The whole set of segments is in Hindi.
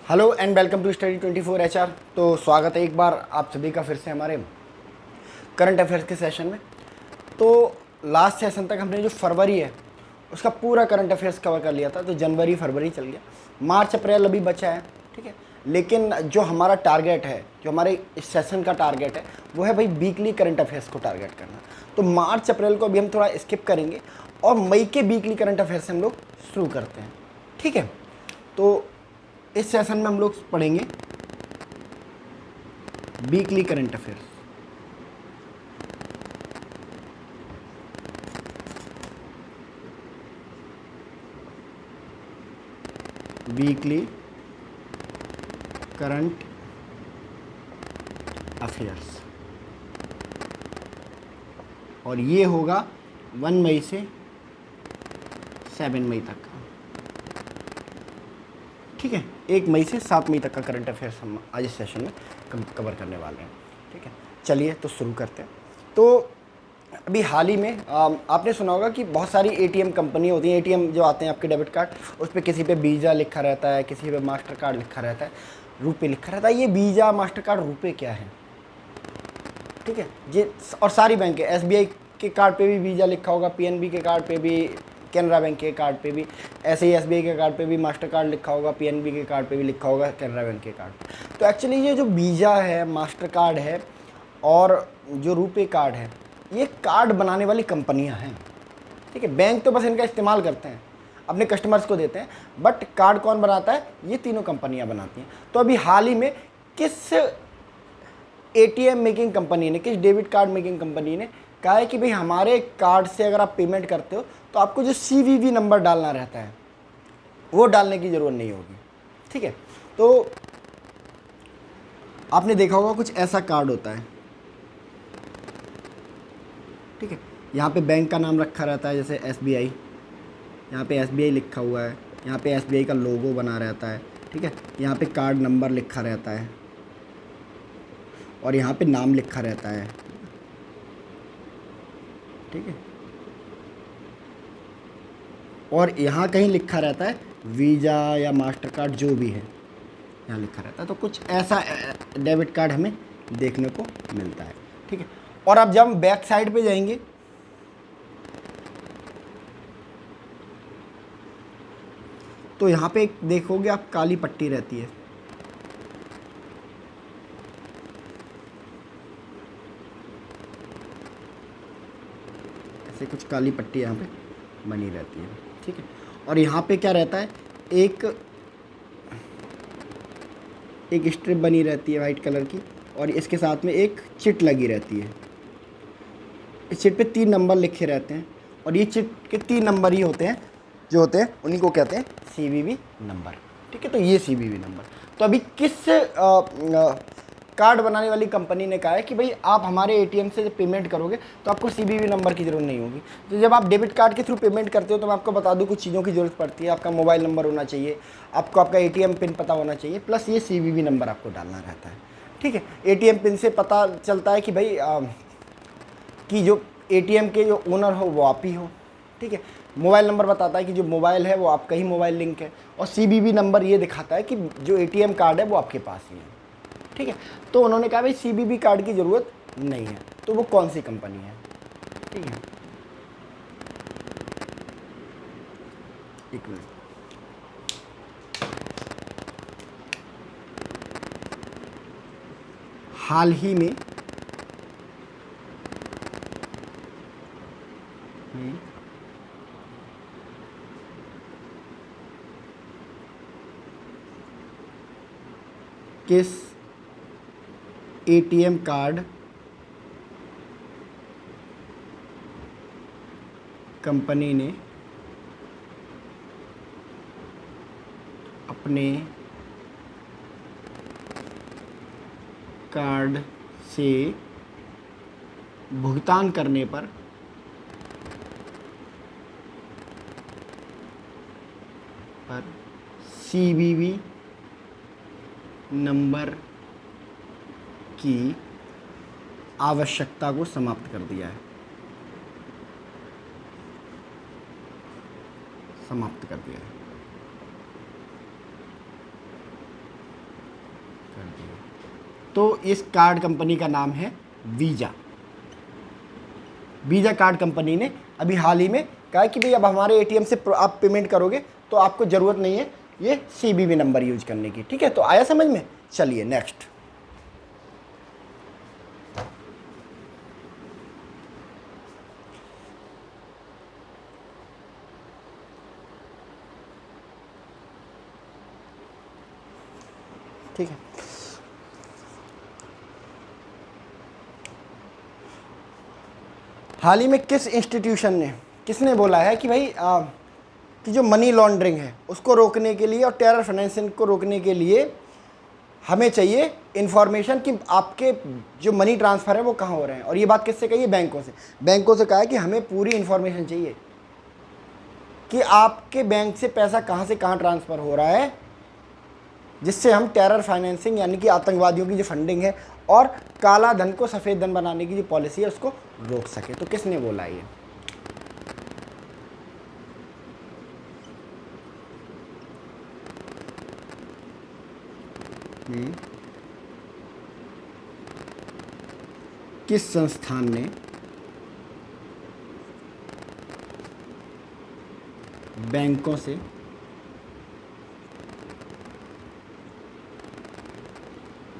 Hello and welcome to study 24 HR. तो स्वागत है एक बार आप सभी का फिर से हमारे करंट अफेयर्स के सेशन में। तो लास्ट सेशन तक हमने जो फरवरी है उसका पूरा करंट अफेयर्स कवर कर लिया था। तो जनवरी फरवरी चल गया, मार्च अप्रैल अभी बचा है, ठीक है। लेकिन जो हमारा टारगेट है, जो हमारे इस सेशन का टारगेट है, वो है भाई वीकली करंट अफेयर्स को टारगेट करना। तो मार्च अप्रैल को अभी हम थोड़ा स्किप करेंगे और मई के वीकली करंट अफेयर्स से हम लोग शुरू करते हैं, ठीक है। तो इस सेशन में हम लोग पढ़ेंगे weekly current affairs. Weekly current affairs, और ये होगा 1 मई से 7 मई तक का, ठीक है। 1 मई से 7 मई तक का करंट अफेयर्स हम आज इस सेशन में कवर करने वाले हैं, ठीक है। चलिए तो शुरू करते हैं। तो अभी हाल ही में आपने सुना होगा कि बहुत सारी एटीएम कंपनी होती हैं। एटीएम जो आते हैं आपके डेबिट कार्ड, उस पर किसी पे वीज़ा लिखा रहता है, किसी पे मास्टर कार्ड लिखा रहता है, रुपए लिखा रहता है। ये वीज़ा मास्टर कार्ड रुपए क्या है, ठीक है। ये और सारी बैंक है, एसबीआई के कार्ड पे भी वीज़ा लिखा होगा, पीएनबी के कार्ड पे भी, कैनरा बैंक के कार्ड पे भी, ऐसे ही एसबीआई के कार्ड पे भी मास्टर कार्ड लिखा होगा, पीएनबी के कार्ड पे भी लिखा होगा, कैनरा बैंक के कार्ड पे। तो एक्चुअली ये जो वीज़ा है, मास्टर कार्ड है और जो रुपे कार्ड है, ये कार्ड बनाने वाली कंपनियां हैं, ठीक है। बैंक तो बस इनका इस्तेमाल करते हैं, अपने कस्टमर्स को देते हैं, बट कार्ड कौन बनाता है? ये तीनों कंपनियां बनाती हैं। तो अभी हाल ही में किस एटीएम मेकिंग कंपनी ने, किस डेबिट कार्ड मेकिंग कंपनी ने कहा है कि भाई हमारे कार्ड से अगर आप पेमेंट करते हो तो आपको जो सीवीवी नंबर डालना रहता है वो डालने की ज़रूरत नहीं होगी, ठीक है। तो आपने देखा होगा कुछ ऐसा कार्ड होता है, ठीक है। यहाँ पे बैंक का नाम रखा रहता है, जैसे एसबीआई, यहाँ पे एसबीआई लिखा हुआ है, यहाँ पे एसबीआई का लोगो बना रहता है, ठीक है। यहाँ पे कार्ड नंबर लिखा रहता है और यहाँ पे नाम लिखा रहता है, ठीक है। और यहाँ कहीं लिखा रहता है वीज़ा या मास्टर कार्ड जो भी है, यहाँ लिखा रहता है। तो कुछ ऐसा डेबिट कार्ड हमें देखने को मिलता है, ठीक है। और अब जब हम बैक साइड पे जाएंगे तो यहाँ पे एक देखोगे आप, काली पट्टी रहती है, ऐसे कुछ काली पट्टी यहाँ पे बनी रहती है, ठीक है। और यहाँ पे क्या रहता है, एक एक स्ट्रिप बनी रहती है वाइट कलर की, और इसके साथ में एक चिट लगी रहती है। इस चिट पे 3 नंबर लिखे रहते हैं, और ये चिट के 3 नंबर ही होते हैं, जो होते हैं उन्हीं को कहते हैं सीवीवी नंबर, ठीक है। तो ये सीवीवी नंबर, तो अभी किस कार्ड बनाने वाली कंपनी ने कहा है कि भाई आप हमारे एटीएम से जब पेमेंट करोगे तो आपको सीवीवी नंबर की ज़रूरत नहीं होगी। तो जब आप डेबिट कार्ड के थ्रू पेमेंट करते हो तो मैं आपको बता दूं कुछ चीज़ों की ज़रूरत पड़ती है। आपका मोबाइल नंबर होना चाहिए, आपको आपका एटीएम पिन पता होना चाहिए, प्लस ये सीवीवी नंबर आपको डालना रहता है, ठीक है। एटीएम पिन से पता चलता है कि भाई कि जो एटीएम के जो ओनर हो वो आप ही हो, ठीक है। मोबाइल नंबर बताता है कि जो मोबाइल है वो आपका ही मोबाइल लिंक है, और सीवीवी नंबर ये दिखाता है कि जो एटीएम कार्ड है वो आपके पास ही है, ठीक है। तो उन्होंने कहा भाई सीवीवी कार्ड की ज़रूरत नहीं है। तो वो कौन सी कंपनी है, ठीक है। एक मिनट, हाल ही में किस एटीएम कार्ड कंपनी ने अपने कार्ड से भुगतान करने पर सीवीवी नंबर की आवश्यकता को समाप्त कर दिया है, समाप्त कर दिया है। तो इस कार्ड कंपनी का नाम है वीज़ा। वीज़ा कार्ड कंपनी ने अभी हाल ही में कहा है कि भाई अब हमारे एटीएम से आप पेमेंट करोगे तो आपको ज़रूरत नहीं है ये सीवीवी नंबर यूज करने की। ठीक है, तो आया समझ में। चलिए नेक्स्ट। ठीक है, हाल ही में किस इंस्टीट्यूशन ने, किसने बोला है कि भाई कि जो मनी लॉन्ड्रिंग है उसको रोकने के लिए और टेरर फाइनेंसिंग को रोकने के लिए हमें चाहिए इन्फॉर्मेशन कि आपके जो मनी ट्रांसफ़र है वो कहाँ हो रहे हैं। और ये बात किससे कही है? बैंकों से। बैंकों से कहा है कि हमें पूरी इन्फॉर्मेशन चाहिए कि आपके बैंक से पैसा कहाँ से कहाँ ट्रांसफ़र हो रहा है, जिससे हम टेरर फाइनेंसिंग यानी कि आतंकवादियों की जो फंडिंग है और काला धन को सफ़ेद धन बनाने की जो पॉलिसी है उसको रोक सके। तो किसने बोला ये? किस संस्थान ने बैंकों से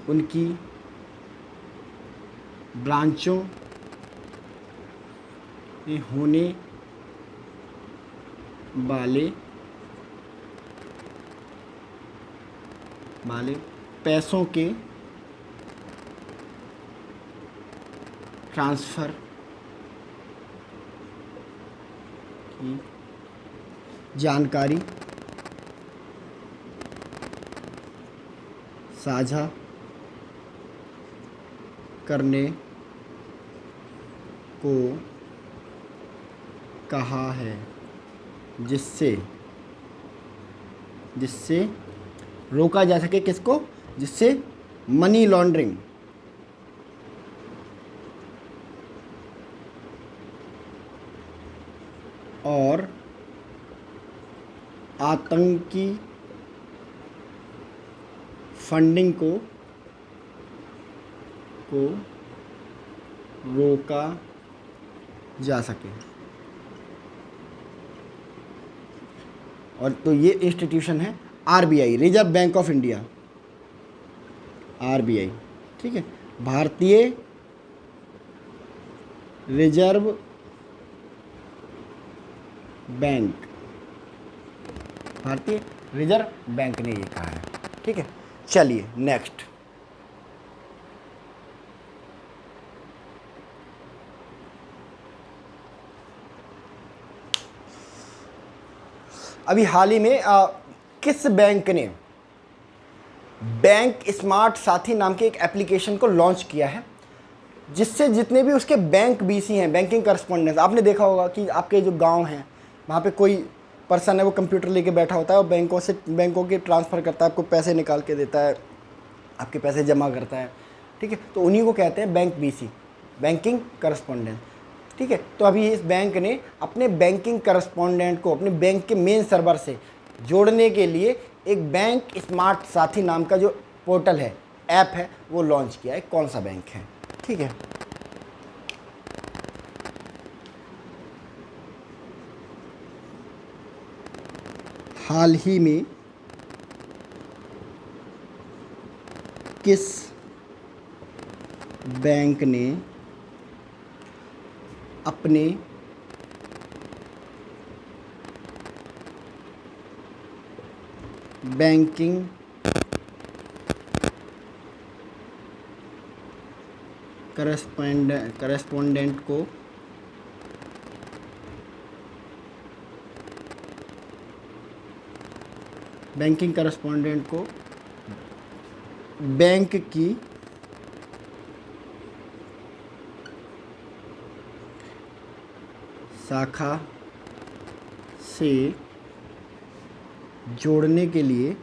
उनकी ब्रांचों में होने वाले पैसों के ट्रांसफ़र की जानकारी साझा करने को कहा है, जिससे रोका जा सके किसको? जिससे मनी लॉन्ड्रिंग और आतंकी फंडिंग को रोका जा सके। और तो ये इंस्टीट्यूशन है RBI, reserve bank of India, RBI. ठीक है, भारतीय रिजर्व बैंक, भारतीय रिजर्व बैंक ने ये कहा है। ठीक है, चलिए नेक्स्ट। अभी हाल ही में किस बैंक ने बैंक स्मार्ट साथी नाम के एक एप्लीकेशन को लॉन्च किया है, जिससे जितने भी उसके बैंक बीसी हैं, बैंकिंग करस्पॉन्डेंस, आपने देखा होगा कि आपके जो गांव हैं वहाँ पे कोई पर्सन है वो कंप्यूटर लेके बैठा होता है और बैंकों के ट्रांसफ़र करता है, आपको पैसे निकाल के देता है, आपके पैसे जमा करता है। ठीक है, तो उन्हीं को कहते हैं बैंक बीसी, बैंकिंग करस्पॉन्डेंट। ठीक है, तो अभी इस बैंक ने अपने बैंकिंग करस्पॉन्डेंट को अपने बैंक के मेन सर्वर से जोड़ने के लिए एक बैंक स्मार्ट साथी नाम का जो पोर्टल है, ऐप है, वो लॉन्च किया है। कौन सा बैंक है? ठीक है, हाल ही में किस बैंक ने अपने बैंकिंग करस्पॉन्डेंट को बैंक की शाखा से जोड़ने के लिए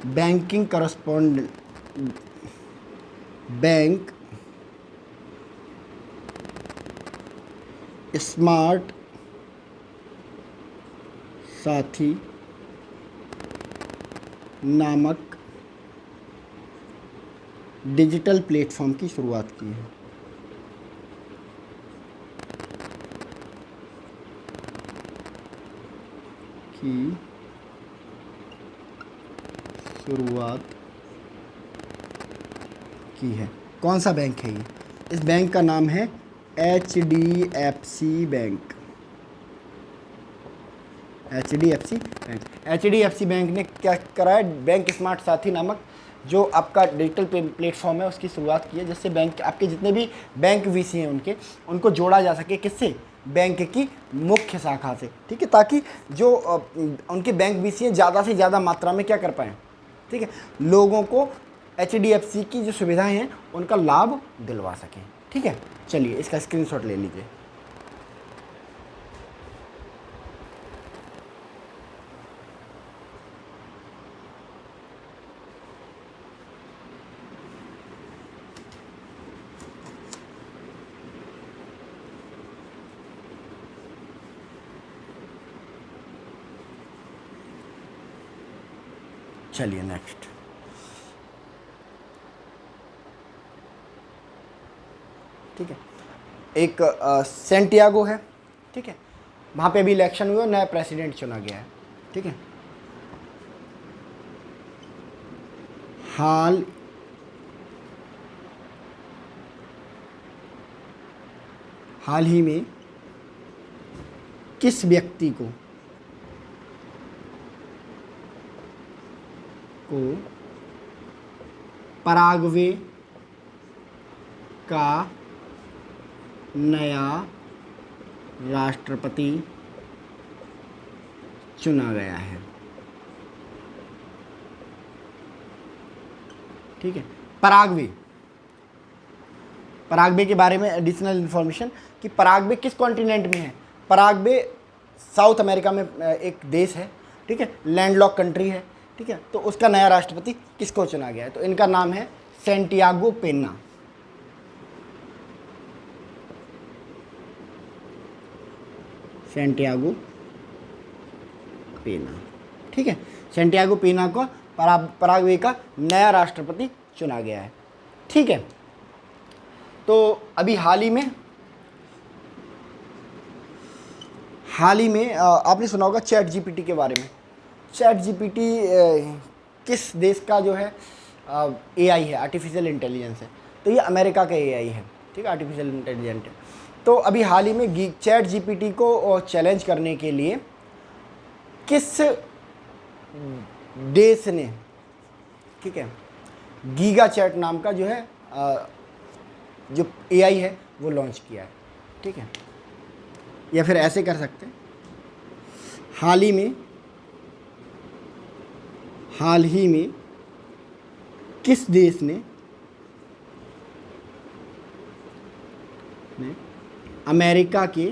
बैंकिंग करस्पॉन्डेंट बैंक स्मार्ट साथी नामक डिजिटल प्लेटफॉर्म की शुरुआत की है। की शुरुआत की है। कौन सा बैंक है ये? इस बैंक का नाम है HDFC बैंक। HDFC बैंक ने क्या करा है? बैंक स्मार्ट साथी नामक जो आपका डिजिटल प्लेटफॉर्म है उसकी शुरुआत की है, जिससे बैंक आपके जितने भी बैंक वीसी हैं उनको जोड़ा जा सके। किससे? बैंक की मुख्य शाखा से, ठीक है, ताकि जो उनके बैंक वीसी हैं ज़्यादा से ज़्यादा मात्रा में क्या कर पाएँ, ठीक है, लोगों को HDFC की जो सुविधाएं हैं उनका लाभ दिलवा सकें। ठीक है, चलिए इसका स्क्रीनशॉट ले लीजिए। चलिए नेक्स्ट। ठीक है, एक सेंटियागो है, ठीक है, वहाँ पे भी इलेक्शन हुआ, नया प्रेसिडेंट चुना गया है। ठीक है, हाल ही में किस व्यक्ति को पराग्वे का नया राष्ट्रपति चुना गया है? ठीक है, पराग्वे के बारे में एडिशनल इंफॉर्मेशन कि पराग्वे किस कॉन्टिनेंट में है। पराग्वे साउथ अमेरिका में एक देश है, ठीक है, लैंडलॉक कंट्री है। ठीक है, तो उसका नया राष्ट्रपति किसको चुना गया है? तो इनका नाम है सैंटियागो पेन्ना। सैंटियागो पेन्ना, ठीक है, सैंटियागो पेन्ना को पराग्वे का नया राष्ट्रपति चुना गया है। ठीक है, तो अभी हाल ही में आपने सुना होगा चैट जीपीटी के बारे में। चैट जीपीटी किस देश का जो है एआई है, आर्टिफिशियल इंटेलिजेंस है? तो ये अमेरिका का एआई है, ठीक है, आर्टिफिशियल इंटेलिजेंट है। तो अभी हाल ही में चैट जीपीटी को चैलेंज करने के लिए किस देश ने, ठीक है, गीगा चैट नाम का जो है जो एआई है वो लॉन्च किया है? ठीक है, या फिर ऐसे कर सकते हैं, हाल ही में किस देश ने अमेरिका के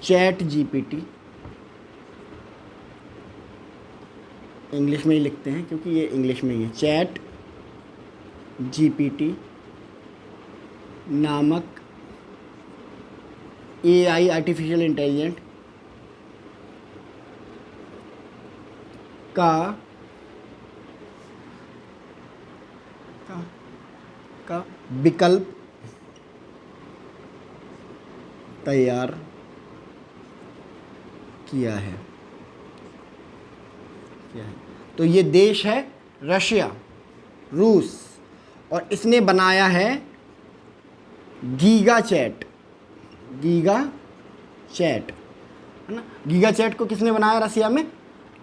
चैट जीपीटी, इंग्लिश में ही लिखते हैं क्योंकि ये इंग्लिश में ही है, चैट जीपीटी नामक एआई आर्टिफिशियल इंटेलिजेंट का विकल्प तैयार किया है? तो ये देश है रशिया, रूस, और इसने बनाया है गीगा चैट है ना। गीगा चैट को किसने बनाया? रशिया में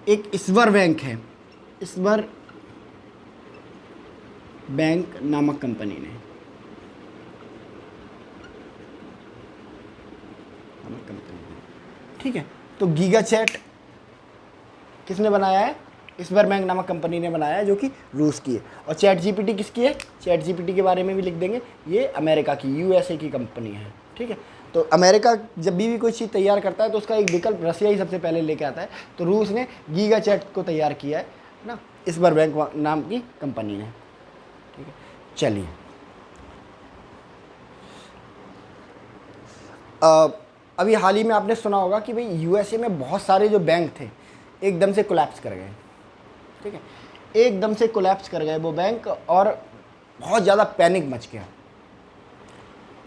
एक स्वर बैंक है, स्वर बैंक नामक कंपनी ने। ठीक है, तो गीगा चैट किसने बनाया है? स्वर बैंक नामक कंपनी ने बनाया है, जो कि रूस की है। और चैट जीपीटी किसकी है? चैट जीपीटी के बारे में भी लिख देंगे, ये अमेरिका की, यूएसए की कंपनी है। ठीक है, तो अमेरिका जब भी कोई चीज़ तैयार करता है तो उसका एक विकल्प रसिया ही सबसे पहले लेके आता है। तो रूस ने गीगा चैट को तैयार किया है ना, स्वर बैंक नाम की कंपनी ने। ठीक है, चलिए अभी हाल ही में आपने सुना होगा कि भाई यूएसए में बहुत सारे जो बैंक थे एकदम से कोलैप्स कर गए, ठीक है, एकदम से कोलैप्स कर गए वो बैंक, और बहुत ज़्यादा पैनिक मच गया।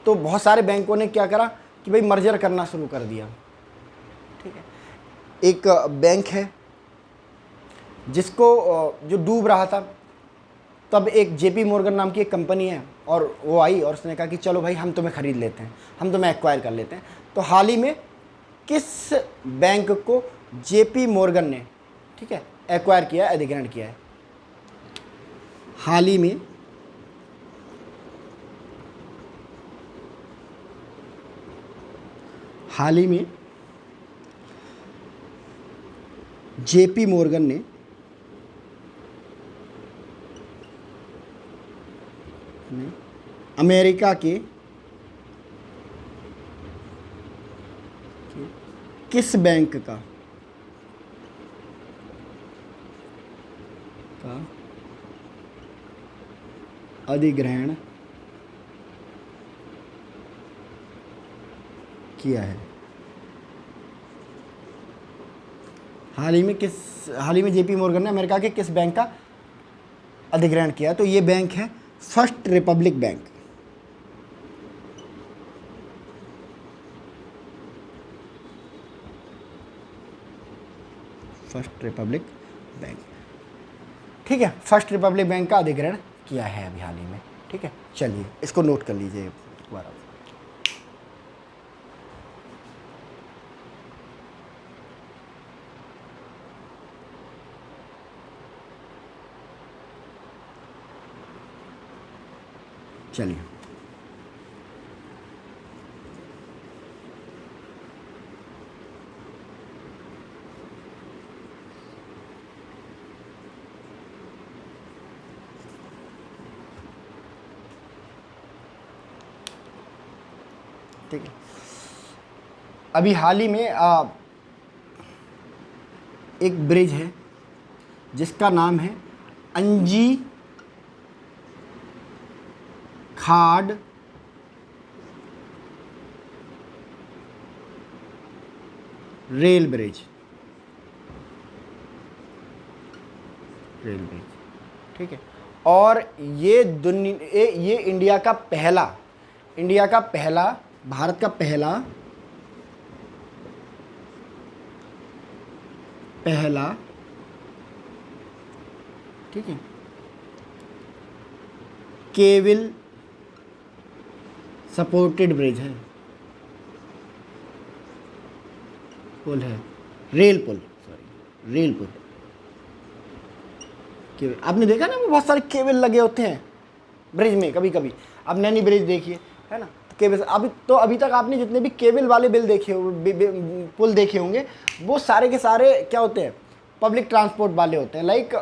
तो बहुत सारे बैंकों ने क्या करा कि भाई मर्जर करना शुरू कर दिया, ठीक है। एक बैंक है जिसको जो डूब रहा था, तब एक जेपी मॉर्गन नाम की एक कंपनी है, और वो आई और उसने कहा कि चलो भाई हम तुम्हें ख़रीद लेते हैं, हम तुम्हें एक्वायर कर लेते हैं। तो हाल ही में किस बैंक को जेपी मॉर्गन ने, ठीक है, एक्वायर किया है, अधिग्रहण किया है? हाल ही में जेपी मॉर्गन ने अमेरिका के किस बैंक का अधिग्रहण किया है? हाल ही में जेपी मॉर्गन ने अमेरिका के किस बैंक का अधिग्रहण किया? तो ये बैंक है first Republic bank. First Republic bank, ठीक है, फर्स्ट रिपब्लिक बैंक का अधिग्रहण किया है अभी हाल ही में, ठीक है। चलिए इसको नोट कर लीजिए दोबारा। चलिए ठीक है, अभी हाल ही में एक ब्रिज है जिसका नाम है अंजी खाड़ रेल ब्रिज, ठीक है। और ये इंडिया का पहला भारत का पहला, ठीक है, केबल सपोर्टेड ब्रिज है, पुल है, रेल पुल, केबल। आपने देखा ना, वो बहुत सारे केबल लगे होते हैं ब्रिज में कभी कभी। आप नैनी ब्रिज देखिए, है ना, तो केबल अभी तक आपने जितने भी केबल वाले पुल देखे होंगे, वो सारे के सारे क्या होते हैं? पब्लिक ट्रांसपोर्ट वाले होते हैं, लाइक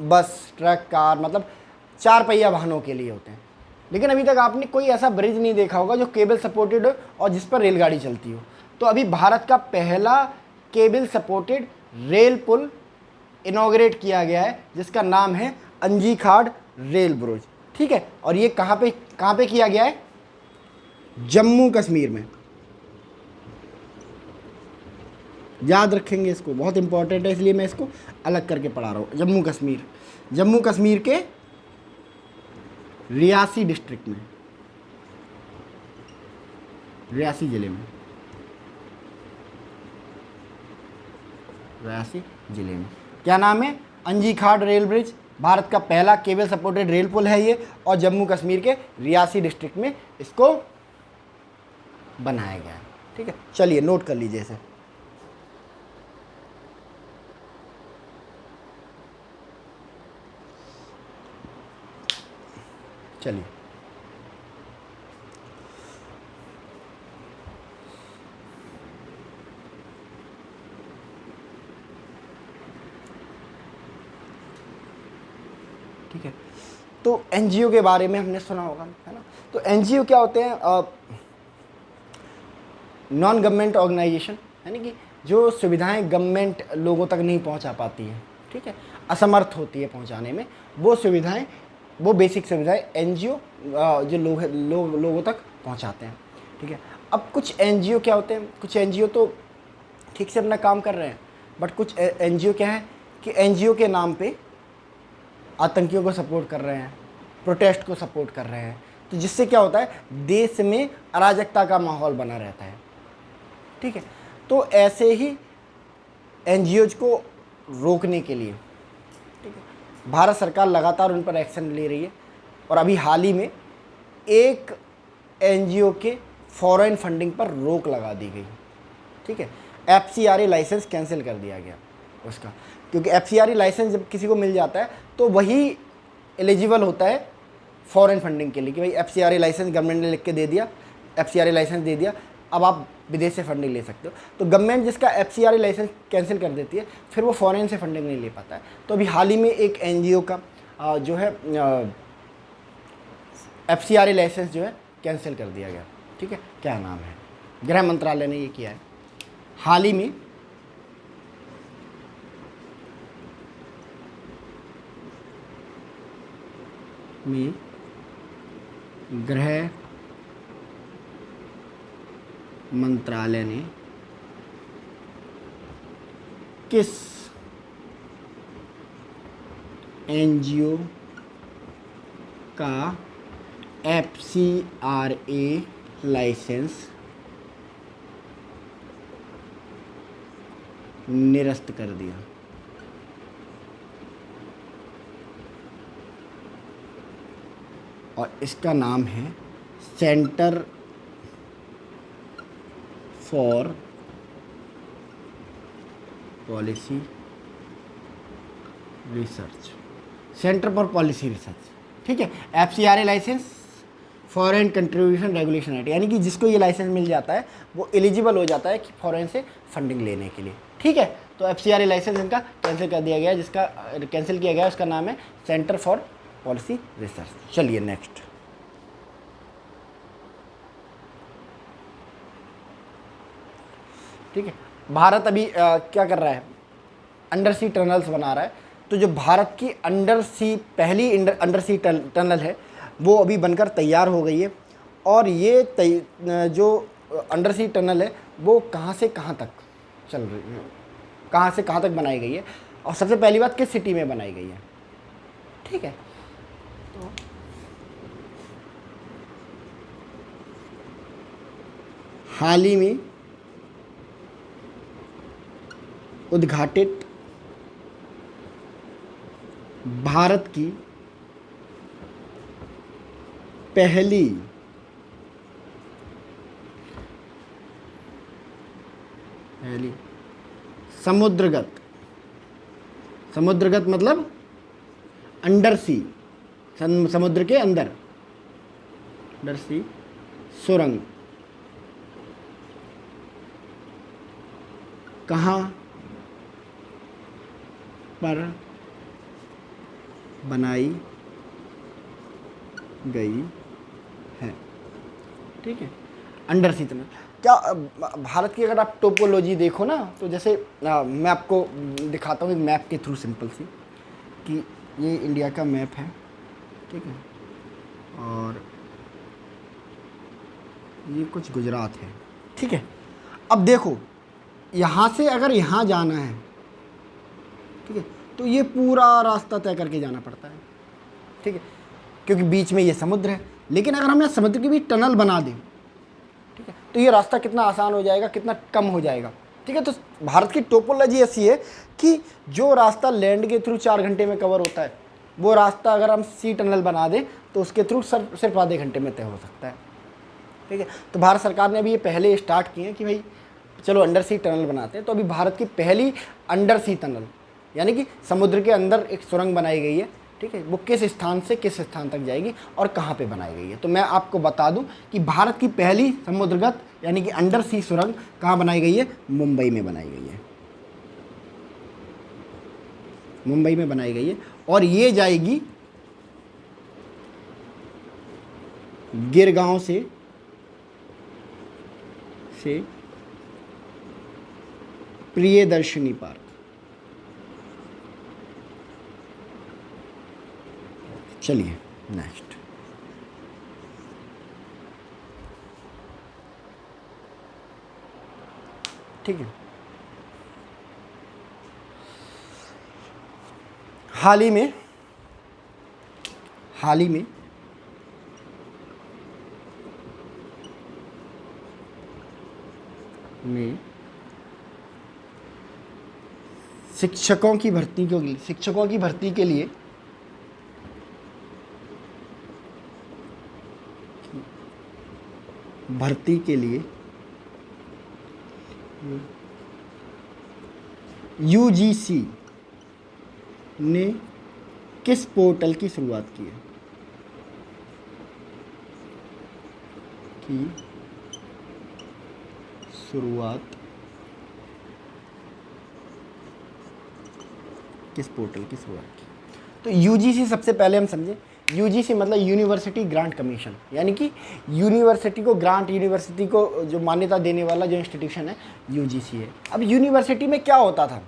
बस, ट्रक, कार, मतलब 4 पहिया वाहनों के लिए होते हैं। लेकिन अभी तक आपने कोई ऐसा ब्रिज नहीं देखा होगा जो केबल सपोर्टेड हो और जिस पर रेलगाड़ी चलती हो। तो अभी भारत का पहला केबल सपोर्टेड रेल पुल इनॉग्रेट किया गया है, जिसका नाम है अंजी खाड़ रेल ब्रिज, ठीक है। और ये कहाँ पे किया गया है? जम्मू कश्मीर में। याद रखेंगे इसको, बहुत इंपॉर्टेंट है, इसलिए मैं इसको अलग करके पढ़ा रहा हूँ। जम्मू कश्मीर के रियासी डिस्ट्रिक्ट में, रियासी जिले में, क्या नाम है? अंजी खाड़ रेल ब्रिज। भारत का पहला केबल सपोर्टेड रेल पुल है ये, और जम्मू कश्मीर के रियासी डिस्ट्रिक्ट में इसको बनाया गया है, ठीक है। चलिए नोट कर लीजिए इसे। चलिए ठीक है, तो एनजीओ के बारे में हमने सुना होगा, है ना। तो एनजीओ क्या होते हैं? नॉन गवर्नमेंट ऑर्गेनाइजेशन, यानी कि जो सुविधाएं गवर्नमेंट लोगों तक नहीं पहुंचा पाती है, ठीक है, असमर्थ होती है पहुंचाने में, वो बेसिक सुविधाएं एनजीओ जो लोगों तक पहुंचाते हैं, ठीक है। अब कुछ एनजीओ क्या होते हैं, कुछ एनजीओ तो ठीक से अपना काम कर रहे हैं, बट कुछ एनजीओ क्या है कि एनजीओ के नाम पे आतंकियों को सपोर्ट कर रहे हैं, प्रोटेस्ट को सपोर्ट कर रहे हैं, तो जिससे क्या होता है, देश में अराजकता का माहौल बना रहता है। ठीक है, तो ऐसे ही एनजीओज को रोकने के लिए, ठीक है, भारत सरकार लगातार उन पर एक्शन ले रही है। और अभी हाल ही में एक एनजीओ के फॉरेन फंडिंग पर रोक लगा दी गई। ठीक है, एफसीआरए लाइसेंस कैंसिल कर दिया गया उसका, क्योंकि एफसीआरए लाइसेंस जब किसी को मिल जाता है तो वही एलिजिबल होता है फॉरेन फंडिंग के लिए, कि भाई एफसीआरए लाइसेंस गवर्नमेंट ने लिख के दे दिया, एफसीआरए लाइसेंस दे दिया, अब आप विदेश से फंडिंग ले सकते हो। तो गवर्नमेंट जिसका एफसीआरए लाइसेंस कैंसिल कर देती है, फिर वो फॉरेन से फंडिंग नहीं ले पाता है। तो अभी हाल ही में एक एनजीओ का जो है एफसीआरए लाइसेंस जो है कैंसिल कर दिया गया। ठीक है, क्या नाम है, गृह मंत्रालय ने ये किया है हाल ही में। गृह मंत्रालय ने किस एनजीओ का एफसीआरए लाइसेंस निरस्त कर दिया? और इसका नाम है centre for policy research, centre for policy research. ठीक है, FCRA licence foreign contribution regulation act, यानी कि जिसको ये लाइसेंस मिल जाता है वो एलिजिबल हो जाता है कि फॉरेन से फंडिंग लेने के लिए। ठीक है, तो एफसीआरए लाइसेंस इनका कैंसिल कर दिया गया, जिसका कैंसिल किया गया उसका नाम है सेंटर फॉर पॉलिसी रिसर्च। चलिए नेक्स्ट। ठीक है, भारत अभी क्या कर रहा है, अंडर सी टनल्स बना रहा है। तो जो भारत की अंडर सी पहली अंडर सी टनल है वो अभी बनकर तैयार हो गई है। और ये जो अंडर सी टनल है वो कहाँ से कहाँ तक चल रही है, कहाँ से कहाँ तक बनाई गई है, और सबसे पहली बात किस सिटी में बनाई गई है। ठीक है, तो हाल ही में उद्घाटित भारत की पहली समुद्रगत मतलब अंडर सी, समुद्र के अंदर, अंडर सी सुरंग कहाँ पर बनाई गई है। ठीक है, अंडर सी टनल। क्या भारत की अगर आप टोपोलॉजी देखो ना, तो जैसे मैं आपको दिखाता हूँ एक मैप के थ्रू, सिंपल सी, कि ये इंडिया का मैप है। ठीक है, और ये कुछ गुजरात है। ठीक है, अब देखो यहाँ से अगर यहाँ जाना है, ठीक है, तो ये पूरा रास्ता तय करके जाना पड़ता है। ठीक है, क्योंकि बीच में ये समुद्र है। लेकिन अगर हम यहाँ समुद्र के बीच टनल बना दें, ठीक है, तो ये रास्ता कितना आसान हो जाएगा, कितना कम हो जाएगा। ठीक है, तो भारत की टोपोलॉजी ऐसी है कि जो रास्ता लैंड के थ्रू 4 घंटे में कवर होता है, वो रास्ता अगर हम सी टनल बना दें तो उसके थ्रू सिर्फ आधे घंटे में तय हो सकता है। ठीक है, तो भारत सरकार ने अभी ये पहले स्टार्ट किए हैं कि भाई चलो अंडर सी टनल बनाते हैं। तो अभी भारत की पहली अंडर सी टनल, यानी कि समुद्र के अंदर एक सुरंग बनाई गई है। ठीक है, वो किस स्थान से किस स्थान तक जाएगी और कहाँ पे बनाई गई है। तो मैं आपको बता दूं कि भारत की पहली समुद्रगत यानी कि अंडर सी सुरंग कहाँ बनाई गई है, मुंबई में बनाई गई है। मुंबई में बनाई गई है, और ये जाएगी गिरगांव से प्रियदर्शनी पार्क। चलिए नेक्स्ट। ठीक है। हाल ही में शिक्षकों की भर्ती के लिए यूजीसी ने किस पोर्टल की शुरुआत की है? किस पोर्टल की शुरुआत की? तो यूजीसी सबसे पहले हम समझे, यूजीसी मतलब यूनिवर्सिटी ग्रांट कमीशन, यानी कि यूनिवर्सिटी को जो मान्यता देने वाला जो इंस्टीट्यूशन है यूजीसी है। अब यूनिवर्सिटी में क्या होता था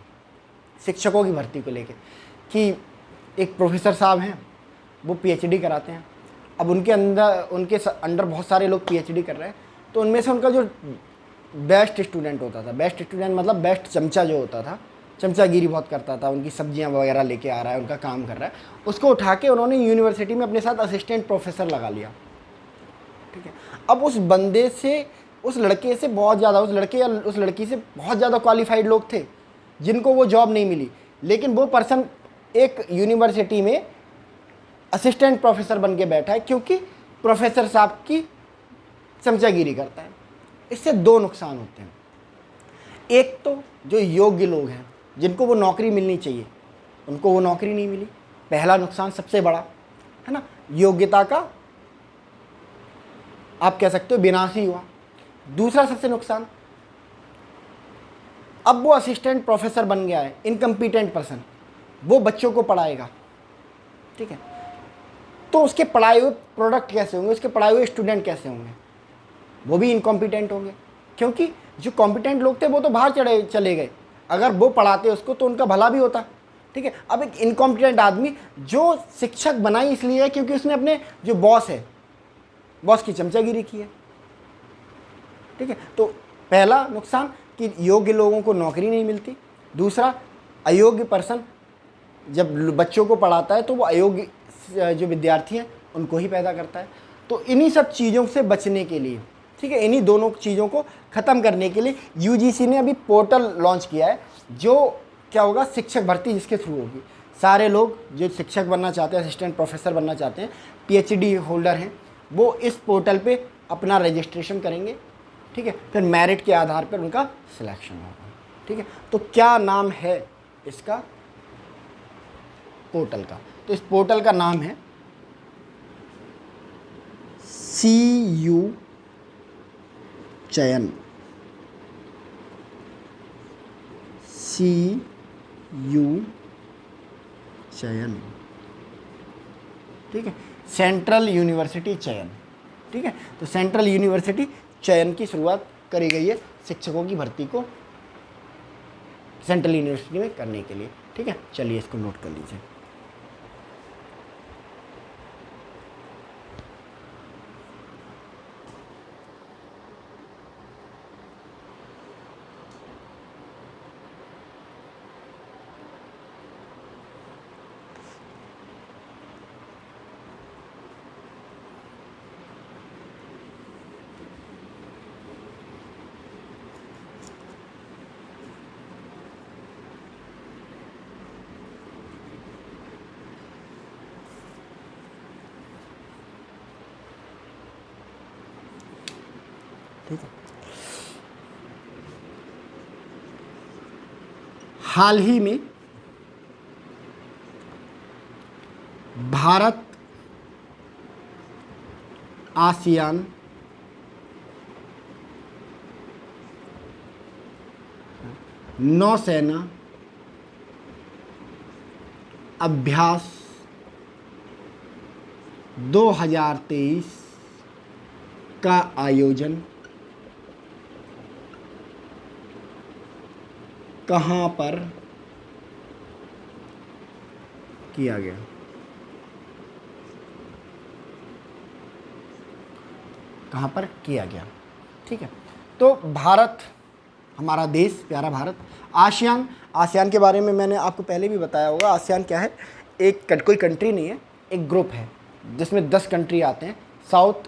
शिक्षकों की भर्ती को लेके कि एक प्रोफेसर साहब हैं, वो पीएचडी कराते हैं। अब उनके अंडर बहुत सारे लोग पीएचडी कर रहे हैं, तो उनमें से उनका जो बेस्ट स्टूडेंट होता था, बेस्ट स्टूडेंट मतलब बेस्ट चमचा जो होता था, चमचागिरी बहुत करता था, उनकी सब्जियां वगैरह लेके आ रहा है, उनका काम कर रहा है, उसको उठा के उन्होंने यूनिवर्सिटी में अपने साथ असिस्टेंट प्रोफेसर लगा लिया। ठीक है। अब उस बंदे से, उस लड़के से बहुत ज़्यादा, उस लड़के या उस लड़की से बहुत ज़्यादा क्वालिफाइड लोग थे जिनको वो जॉब नहीं मिली, लेकिन वो पर्सन एक यूनिवर्सिटी में असिस्टेंट प्रोफेसर बन के बैठा है क्योंकि प्रोफेसर साहब की चमचागिरी करता है। इससे दो नुकसान होते हैं। एक तो जो योग्य लोग हैं जिनको वो नौकरी मिलनी चाहिए, उनको वो नौकरी नहीं मिली, पहला नुकसान सबसे बड़ा है ना, योग्यता का आप कह सकते हो विनाश ही हुआ। दूसरा सबसे नुकसान, अब वो असिस्टेंट प्रोफेसर बन गया है, इनकम्पिटेंट पर्सन, वो बच्चों को पढ़ाएगा। ठीक है, तो उसके पढ़ाए हुए प्रोडक्ट कैसे होंगे, उसके पढ़ाए हुए स्टूडेंट कैसे होंगे? वो भी इनकॉम्पिटेंट होंगे, क्योंकि जो कॉम्पिटेंट लोग थे वो तो बाहर चले गए। अगर वो पढ़ाते उसको तो उनका भला भी होता। ठीक है, अब एक इनकॉम्पिटेंट आदमी जो शिक्षक बनाई इसलिए है क्योंकि उसने अपने जो बॉस है, बॉस की चमचागिरी की है। ठीक है, तो पहला नुकसान कि योग्य लोगों को नौकरी नहीं मिलती। दूसरा, अयोग्य पर्सन जब बच्चों को पढ़ाता है तो वो अयोग्य जो विद्यार्थी हैं उनको ही पैदा करता है। तो इन्हीं सब चीज़ों से बचने के लिए, ठीक है, इन्हीं दोनों चीज़ों को ख़त्म करने के लिए यूजीसी ने अभी पोर्टल लॉन्च किया है, जो क्या होगा, शिक्षक भर्ती जिसके थ्रू होगी। सारे लोग जो शिक्षक बनना चाहते हैं, असिस्टेंट प्रोफेसर बनना चाहते हैं, पीएचडी होल्डर हैं, वो इस पोर्टल पे अपना रजिस्ट्रेशन करेंगे। ठीक है, फिर मेरिट के आधार पर उनका सिलेक्शन होगा। ठीक है, तो क्या नाम है इसका पोर्टल का? तो इस पोर्टल का नाम है CU चयन। CU चयन। ठीक है, सेंट्रल यूनिवर्सिटी चयन। ठीक है, तो सेंट्रल यूनिवर्सिटी चयन की शुरुआत करी गई है शिक्षकों की भर्ती को सेंट्रल यूनिवर्सिटी में करने के लिए। ठीक है, चलिए इसको नोट कर लीजिए। ठीक है, हाल ही में भारत आसियान नौसेना अभ्यास 2023 का आयोजन कहाँ पर किया गया? कहाँ पर किया गया? ठीक है, तो भारत हमारा देश प्यारा भारत। आसियान, आसियान के बारे में मैंने आपको पहले भी बताया होगा। आसियान क्या है? एक कोई कंट्री नहीं है, एक ग्रुप है जिसमें 10 कंट्री आते हैं साउथ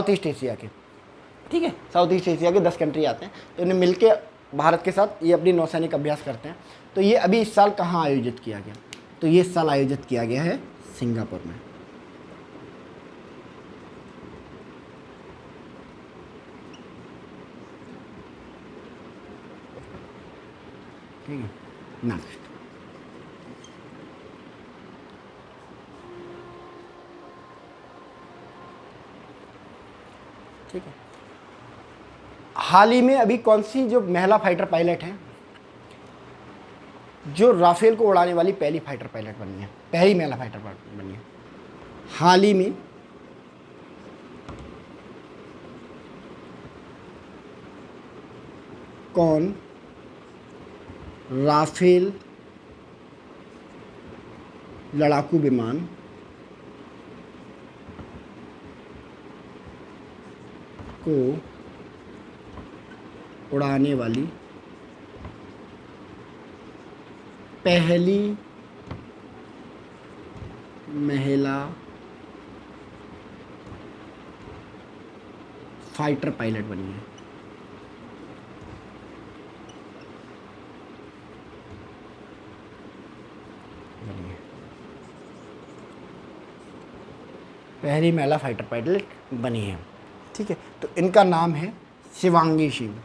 ईस्ट एशिया के। ठीक है, साउथ ईस्ट एशिया के 10 कंट्री आते हैं, तो इन्हें मिलके भारत के साथ ये अपनी नौसैनिक अभ्यास करते हैं। तो ये अभी इस साल कहाँ आयोजित किया गया? तो ये इस साल आयोजित किया गया है सिंगापुर में। ठीक है, नेक्स्ट। ठीक है, हाल ही में अभी कौन सी जो महिला फाइटर पायलट हैं जो राफेल को उड़ाने वाली पहली फाइटर पायलट बनी है, पहली महिला फाइटर पायलट बनी है? हाल ही में कौन राफेल लड़ाकू विमान को उड़ाने वाली पहली महिला फाइटर पायलट बनी है? पहली महिला फाइटर पायलट बनी है। ठीक है, तो इनका नाम है शिवांगी सिंह।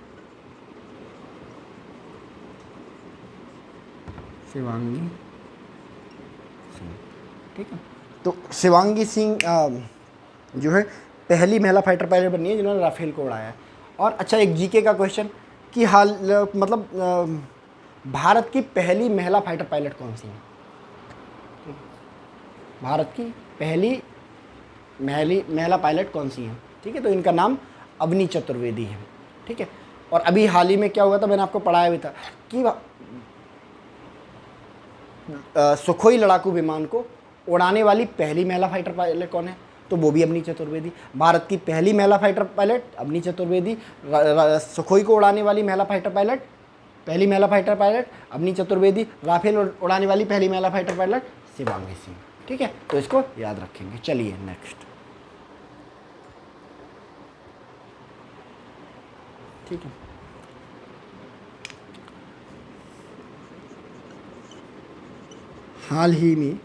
शिवांगी सिंह। ठीक है, तो शिवांगी सिंह जो है पहली महिला फाइटर पायलट बनी है जिन्होंने राफेल को उड़ाया है। और अच्छा, एक जीके का क्वेश्चन कि भारत की पहली महिला फाइटर पायलट कौन सी है? भारत की पहली महिला पायलट कौन सी है? ठीक है, तो इनका नाम अवनी चतुर्वेदी है। ठीक है, और अभी हाल ही में क्या हुआ था, मैंने आपको पढ़ाया भी था कि सुखोई लड़ाकू विमान को उड़ाने वाली पहली महिला फाइटर पायलट कौन है? तो वो भी अवनी चतुर्वेदी। भारत की पहली महिला fighter pilot Avani Chaturvedi. Sukhoi को उड़ाने वाली महिला फाइटर पायलट, पहली महिला fighter pilot Avani Chaturvedi. Rafale उड़ाने वाली पहली महिला फाइटर पायलट शिवांगी सिंह। ठीक है, तो इसको याद रखेंगे। चलिए नेक्स्ट। ठीक है, हाल ही में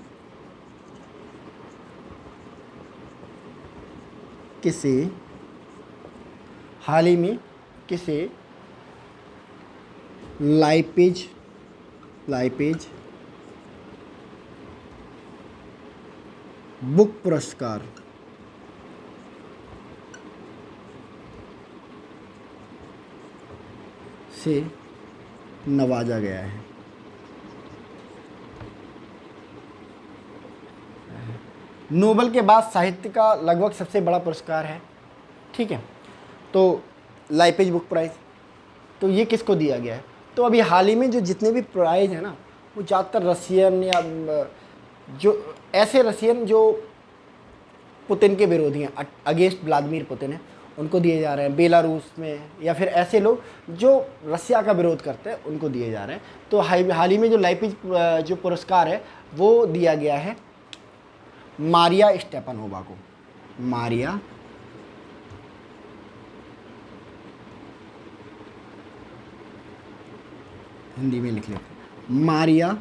किसे लाइपेज बुक पुरस्कार से नवाजा गया है? नोबेल के बाद साहित्य का लगभग सबसे बड़ा पुरस्कार है। ठीक है, तो लाइपेज बुक प्राइज़, तो ये किसको दिया गया है? तो अभी हाल ही में जो जितने भी प्राइज़ हैं ना, वो ज़्यादातर रशियन या जो ऐसे रशियन जो पुतिन के विरोधी हैं, अगेंस्ट व्लादिमीर पुतिन है, उनको दिए जा रहे हैं। बेलारूस में या फिर ऐसे लोग जो रसिया का विरोध करते हैं उनको दिए जा रहे हैं। तो हाल ही में जो लाइपेज जो पुरस्कार है वो दिया गया है मारिया स्टेपानोवा को। मारिया हिंदी में लिख लेते हैं, मारिया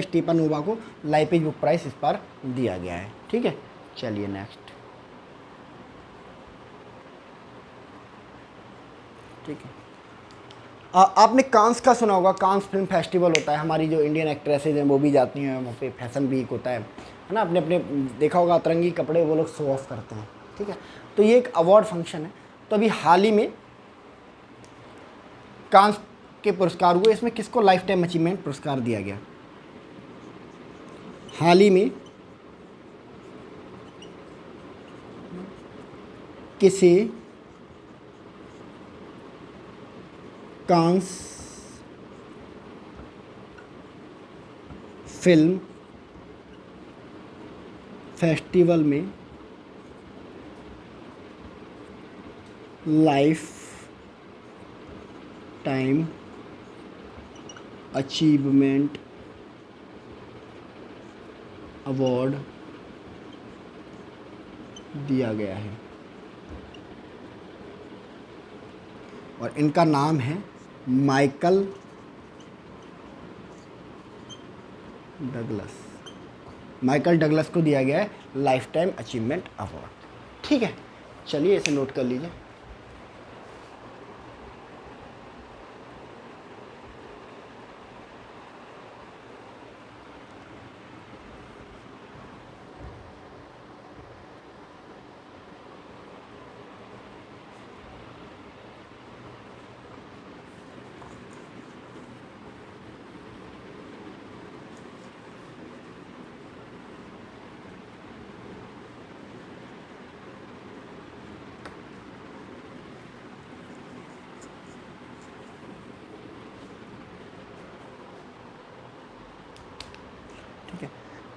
स्टेपानोवा को लाइपेज बुक प्राइज इस बार दिया गया है। ठीक है, चलिए नेक्स्ट। ठीक है, आपने कांस का सुना होगा। कांस फिल्म फेस्टिवल होता है, हमारी जो इंडियन एक्ट्रेसेज हैं वो भी जाती हैं वहाँ पे। फैशन वीक होता है ना, अपने अपने देखा होगा अतरंगी कपड़े वो लोग शो ऑफ करते हैं। ठीक है, तो ये एक अवार्ड फंक्शन है। तो अभी हाल ही में कांस के पुरस्कार हुए, इसमें किसको लाइफ टाइम अचीवमेंट पुरस्कार दिया गया? हाल ही में किसे कांस फेस्टिवल में लाइफ टाइम अचीवमेंट अवार्ड दिया गया है और इनका नाम है माइकल डगलस। माइकल डगलस को दिया गया है लाइफ टाइम अचीवमेंट अवार्ड। ठीक है, चलिए इसे नोट कर लीजिए।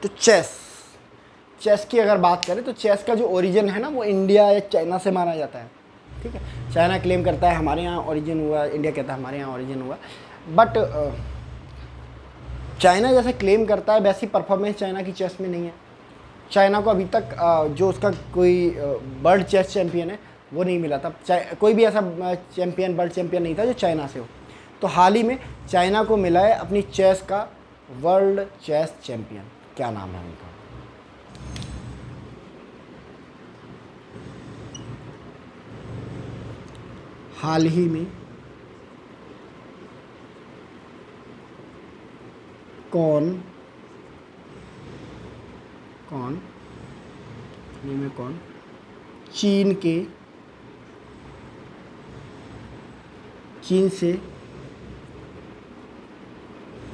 तो चेस की अगर बात करें तो चेस का जो ओरिजिन है ना वो इंडिया या चाइना से माना जाता है। ठीक है, चाइना क्लेम करता है हमारे यहाँ ओरिजिन हुआ, इंडिया कहता है हमारे यहाँ ओरिजिन हुआ। बट चाइना जैसे क्लेम करता है वैसी परफॉर्मेंस चाइना की चेस में नहीं है। चाइना को अभी तक जो उसका कोई वर्ल्ड चेस चैम्पियन है वो नहीं मिला था। कोई भी ऐसा चैम्पियन, वर्ल्ड चैम्पियन नहीं था जो चाइना से हो। तो हाल ही में चाइना को मिला है अपनी चेस का वर्ल्ड चेस चैम्पियन। क्या नाम है उनका? हाल ही में कौन चीन से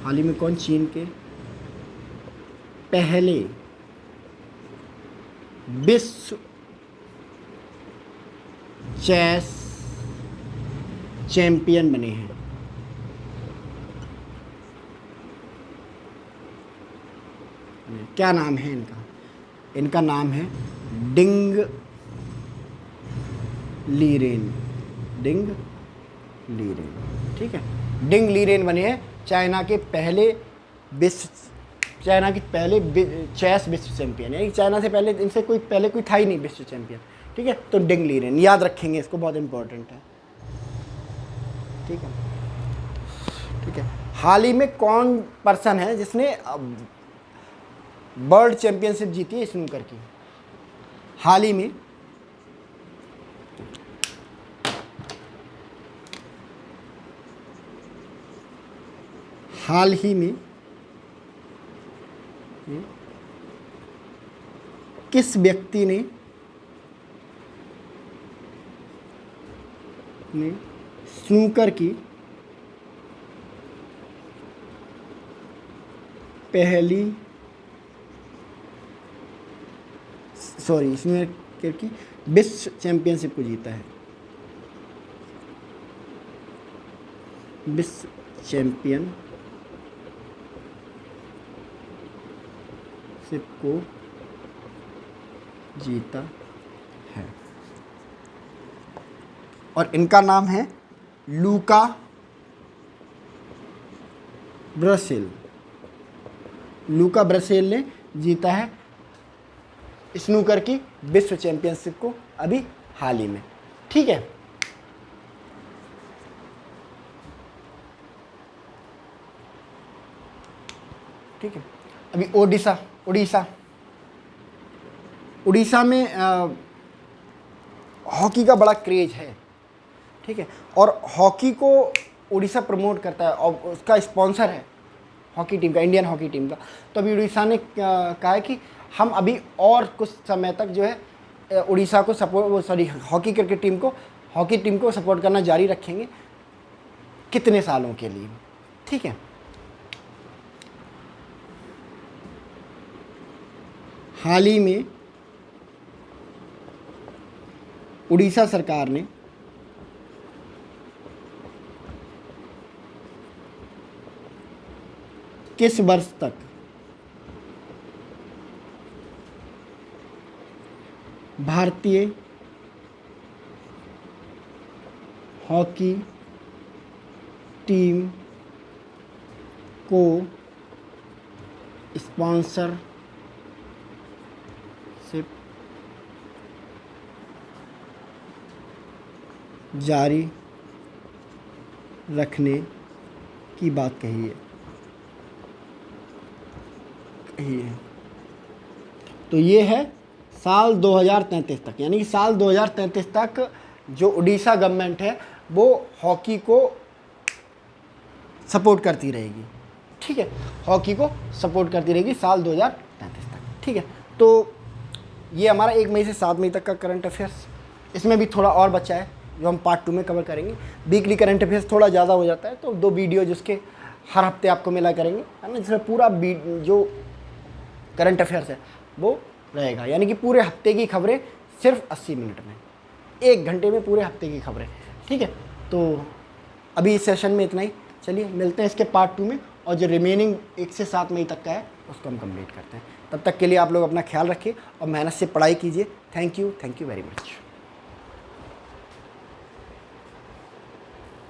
हाल ही में कौन चीन के पहले विश्व चेस चैंपियन बने हैं? क्या नाम है इनका? इनका नाम है डिंग लीरेन। ठीक है, डिंग लीरेन बने हैं चाइना के पहले चेस विश्व चैंपियन। यानी चाइना से पहले इनसे कोई था ही नहीं विश्व चैंपियन। ठीक है, तो डिंग लीरेन याद रखेंगे, इसको बहुत इंपॉर्टेंट है। ठीक है, हाल ही में कौन पर्सन है जिसने वर्ल्ड चैंपियनशिप जीती है स्नूकर की? हाल ही में किस व्यक्ति ने स्नूकर की पहली स्नूकर की विश्व चैंपियनशिप को जीता है? विश्व चैंपियनशिप को जीता है और इनका नाम है लूका ब्रासील। लूका ब्रासील ने जीता है स्नूकर की विश्व चैंपियनशिप को अभी हाल ही में। ठीक है, अभी उड़ीसा में हॉकी का बड़ा क्रेज है। ठीक है, और हॉकी को उड़ीसा प्रमोट करता है और उसका स्पॉन्सर है हॉकी टीम का, इंडियन हॉकी टीम का। तो अभी उड़ीसा ने कहा है कि हम अभी और कुछ समय तक जो है उड़ीसा को हॉकी टीम को सपोर्ट करना जारी रखेंगे। कितने सालों के लिए? ठीक है, हाल ही में उड़ीसा सरकार ने किस वर्ष तक भारतीय हॉकी टीम को स्पॉन्सरशिप जारी रखने की बात कही है। तो ये है साल 2033 तक, यानी कि साल 2033 तक जो उड़ीसा गवर्नमेंट है वो हॉकी को सपोर्ट करती रहेगी। ठीक है, हॉकी को सपोर्ट करती रहेगी साल 2033 तक। ठीक है, तो ये हमारा 1 मई से 7 मई तक का करंट अफेयर्स। इसमें भी थोड़ा और बचा है जो हम पार्ट 2 में कवर करेंगे। वीकली करंट अफेयर्स थोड़ा ज़्यादा हो जाता है, तो 2 वीडियो जिसके हर हफ्ते आपको मिला करेंगे, है ना, जिसमें पूरा जो करंट अफेयर्स है वो रहेगा, यानी कि पूरे हफ्ते की खबरें सिर्फ 80 मिनट में, 1 घंटे में पूरे हफ्ते की खबरें। ठीक है, तो अभी इस सेशन में इतना ही। चलिए मिलते हैं इसके पार्ट 2 में, और जो रिमेनिंग 1 से 7 मई तक का है उसको हम कंप्लीट करते हैं। तब तक के लिए आप लोग अपना ख्याल रखिए और मेहनत से पढ़ाई कीजिए। Thank you very much.